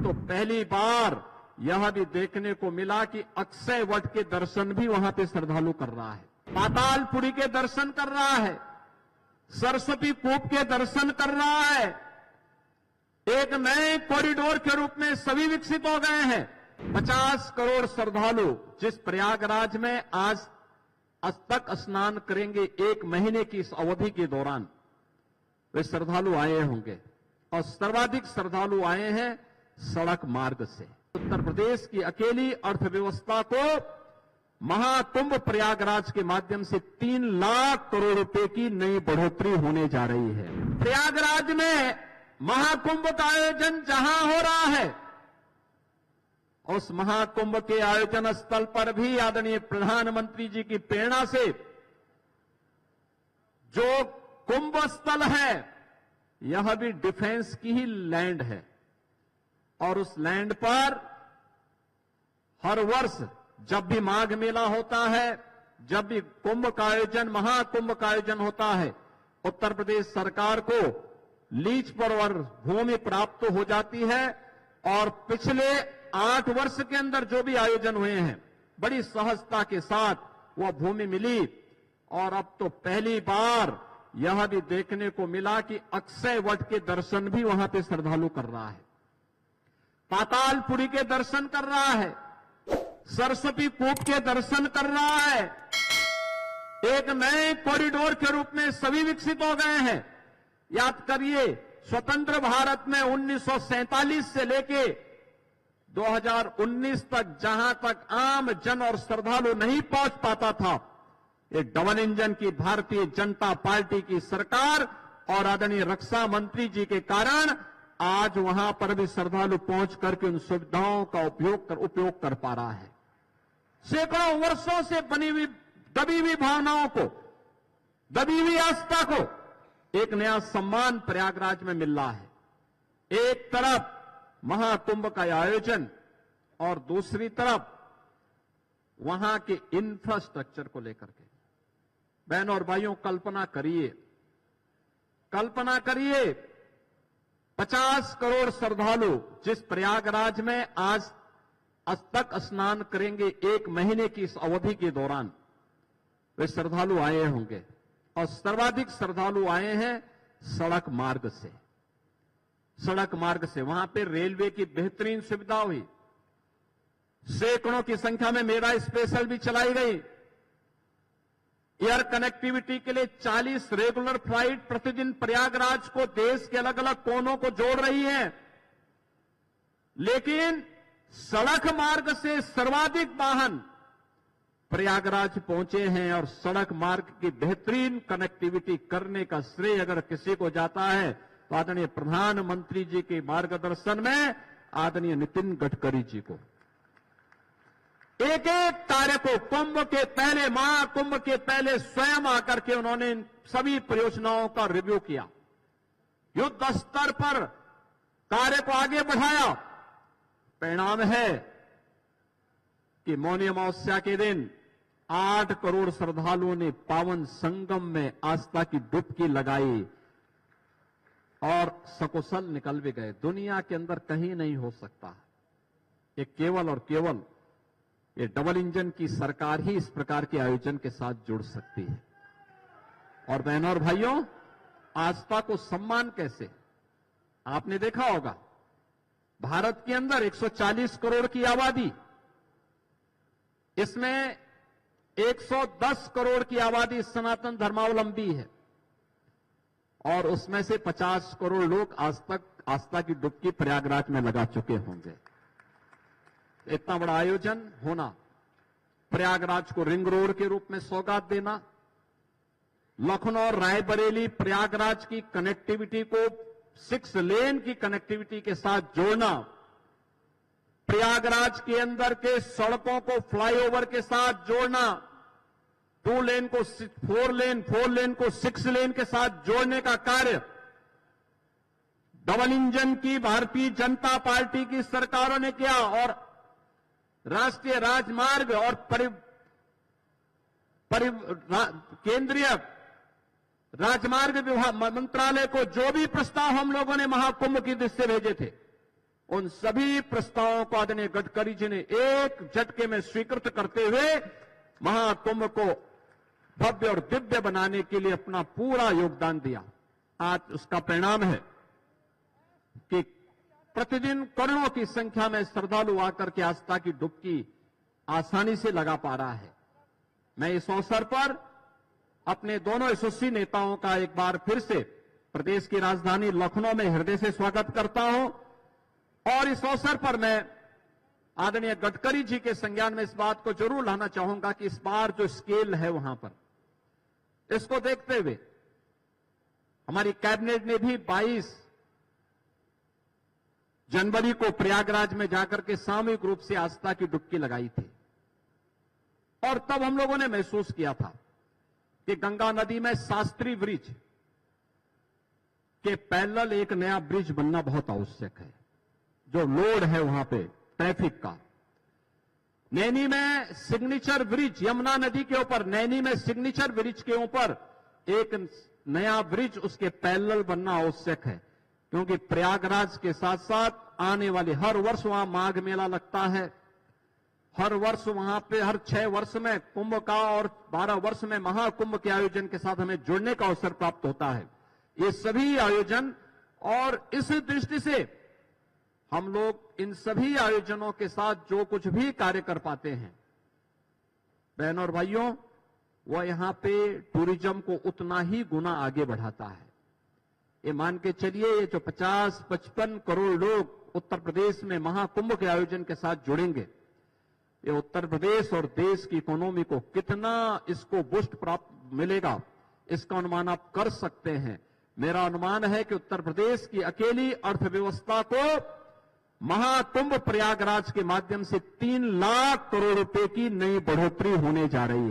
तो पहली बार यह भी देखने को मिला कि अक्षय वट के दर्शन भी वहां पे श्रद्धालु कर रहा है, पातालपुरी के दर्शन कर रहा है, सरस्वती कूप के दर्शन कर रहा है। एक नए कॉरिडोर के रूप में सभी विकसित हो गए हैं। 50 करोड़ श्रद्धालु जिस प्रयागराज में आज तक स्नान करेंगे, 1 महीने की इस अवधि के दौरान वे श्रद्धालु आए होंगे, और सर्वाधिक श्रद्धालु आए हैं सड़क मार्ग से। उत्तर प्रदेश की अकेली अर्थव्यवस्था को महाकुंभ प्रयागराज के माध्यम से 3 लाख करोड़ रुपए की नई बढ़ोतरी होने जा रही है। प्रयागराज में महाकुंभ का आयोजन जहां हो रहा है, उस महाकुंभ के आयोजन स्थल पर भी आदरणीय प्रधानमंत्री जी की प्रेरणा से जो कुंभ स्थल है, यह भी डिफेंस की ही लैंड है, और उस लैंड पर हर वर्ष जब भी माघ मेला होता है, जब भी कुंभ का आयोजन, महाकुंभ का आयोजन होता है, उत्तर प्रदेश सरकार को लीज पर भूमि प्राप्त हो जाती है, और पिछले 8 वर्ष के अंदर जो भी आयोजन हुए हैं, बड़ी सहजता के साथ वह भूमि मिली। और अब तो पहली बार यह भी देखने को मिला कि अक्षय वट के दर्शन भी वहां पे श्रद्धालु कर रहा है, पातालपुरी के दर्शन कर रहा है, सरस्वती कूप के दर्शन कर रहा है। एक नए कॉरिडोर के रूप में सभी विकसित हो गए हैं। याद करिए, स्वतंत्र भारत में 1947 से लेके 2019 तक जहां तक आम जन और श्रद्धालु नहीं पहुंच पाता था, एक डबल इंजन की भारतीय जनता पार्टी की सरकार और आदरणीय रक्षा मंत्री जी के कारण आज वहां पर भी श्रद्धालु पहुंच करके उन सुविधाओं का उपयोग कर पा रहा है। सैकड़ों वर्षों से बनी हुई दबी हुई भावनाओं को, दबी हुई आस्था को एक नया सम्मान प्रयागराज में मिल रहा है। एक तरफ महाकुंभ का आयोजन और दूसरी तरफ वहां के इंफ्रास्ट्रक्चर को लेकर के। बहनों और भाइयों, कल्पना करिए 50 करोड़ श्रद्धालु जिस प्रयागराज में आज तक स्नान करेंगे, 1 महीने की इस अवधि के दौरान वे श्रद्धालु आए होंगे, और सर्वाधिक श्रद्धालु आए हैं सड़क मार्ग से। सड़क मार्ग से वहां पे रेलवे की बेहतरीन सुविधा हुई, सैकड़ों की संख्या में मेरा स्पेशल भी चलाई गई। एयर कनेक्टिविटी के लिए 40 रेगुलर फ्लाइट प्रतिदिन प्रयागराज को देश के अलग अलग कोनों को जोड़ रही हैं। लेकिन सड़क मार्ग से सर्वाधिक वाहन प्रयागराज पहुंचे हैं, और सड़क मार्ग की बेहतरीन कनेक्टिविटी करने का श्रेय अगर किसी को जाता है तो आदरणीय प्रधानमंत्री जी के मार्गदर्शन में आदरणीय नितिन गडकरी जी को। एक एक कार्य को कुंभ के पहले, महाकुंभ के पहले स्वयं आकर के उन्होंने इन सभी परियोजनाओं का रिव्यू किया, युद्ध स्तर पर कार्य को आगे बढ़ाया। परिणाम है कि मौनी अमावस्या के दिन 8 करोड़ श्रद्धालुओं ने पावन संगम में आस्था की डुबकी लगाई और सकुशल निकल भी गए। दुनिया के अंदर कहीं नहीं हो सकता। ये केवल और केवल ये डबल इंजन की सरकार ही इस प्रकार के आयोजन के साथ जुड़ सकती है। और बहनों और भाइयों, आस्था को सम्मान कैसे, आपने देखा होगा, भारत के अंदर 140 करोड़ की आबादी, इसमें 110 करोड़ की आबादी सनातन धर्मावलंबी है, और उसमें से 50 करोड़ लोग आज तक आस्था की डुबकी प्रयागराज में लगा चुके होंगे। इतना बड़ा आयोजन होना, प्रयागराज को रिंग रोड के रूप में सौगात देना, लखनऊ रायबरेली प्रयागराज की कनेक्टिविटी को 6 लेन की कनेक्टिविटी के साथ जोड़ना, प्रयागराज के अंदर के सड़कों को फ्लाईओवर के साथ जोड़ना, 2 लेन को 4 लेन को 6 लेन के साथ जोड़ने का कार्य डबल इंजन की भारतीय जनता पार्टी की सरकारों ने किया। और राष्ट्रीय राजमार्ग और केंद्रीय राजमार्ग विभाग मंत्रालय को जो भी प्रस्ताव हम लोगों ने महाकुंभ की दृष्टि से भेजे थे, उन सभी प्रस्तावों को आदरणीय गडकरी जी ने एक झटके में स्वीकृत करते हुए महाकुंभ को भव्य और दिव्य बनाने के लिए अपना पूरा योगदान दिया। आज उसका परिणाम है कि प्रतिदिन करोड़ों की संख्या में श्रद्धालु आकर के आस्था की डुबकी आसानी से लगा पा रहा है। मैं इस अवसर पर अपने दोनों यशस्वी नेताओं का एक बार फिर से प्रदेश की राजधानी लखनऊ में हृदय से स्वागत करता हूं और इस अवसर पर मैं आदरणीय गडकरी जी के संज्ञान में इस बात को जरूर लाना चाहूंगा कि इस बार जो स्केल है वहां पर, इसको देखते हुए हमारी कैबिनेट ने भी 22 जनवरी को प्रयागराज में जाकर के सामूहिक रूप से आस्था की डुबकी लगाई थी और तब हम लोगों ने महसूस किया था कि गंगा नदी में शास्त्री ब्रिज के पैरेलल एक नया ब्रिज बनना बहुत आवश्यक है। जो लोड है वहां पे ट्रैफिक का, नैनी में सिग्नेचर ब्रिज, यमुना नदी के ऊपर नैनी में सिग्नेचर ब्रिज के ऊपर एक नया ब्रिज उसके पैरेलल बनना आवश्यक है, क्योंकि प्रयागराज के साथ साथ आने वाले हर वर्ष वहां माघ मेला लगता है, हर वर्ष वहां पे हर 6 वर्ष में कुंभ का और 12 वर्ष में महाकुंभ के आयोजन के साथ हमें जुड़ने का अवसर प्राप्त होता है। ये सभी आयोजन और इस दृष्टि से हम लोग इन सभी आयोजनों के साथ जो कुछ भी कार्य कर पाते हैं, बहनों और भाइयों, वह यहां पे टूरिज्म को उतना ही गुना आगे बढ़ाता है। ये मान के चलिए, ये जो 50-55 करोड़ लोग उत्तर प्रदेश में महाकुंभ के आयोजन के साथ जुड़ेंगे, ये उत्तर प्रदेश और देश की इकोनॉमी को कितना इसको बूस्ट प्राप्त मिलेगा, इसका अनुमान आप कर सकते हैं। मेरा अनुमान है कि उत्तर प्रदेश की अकेली अर्थव्यवस्था को महाकुंभ प्रयागराज के माध्यम से 3 लाख करोड़ रुपए की नई बढ़ोतरी होने जा रही है।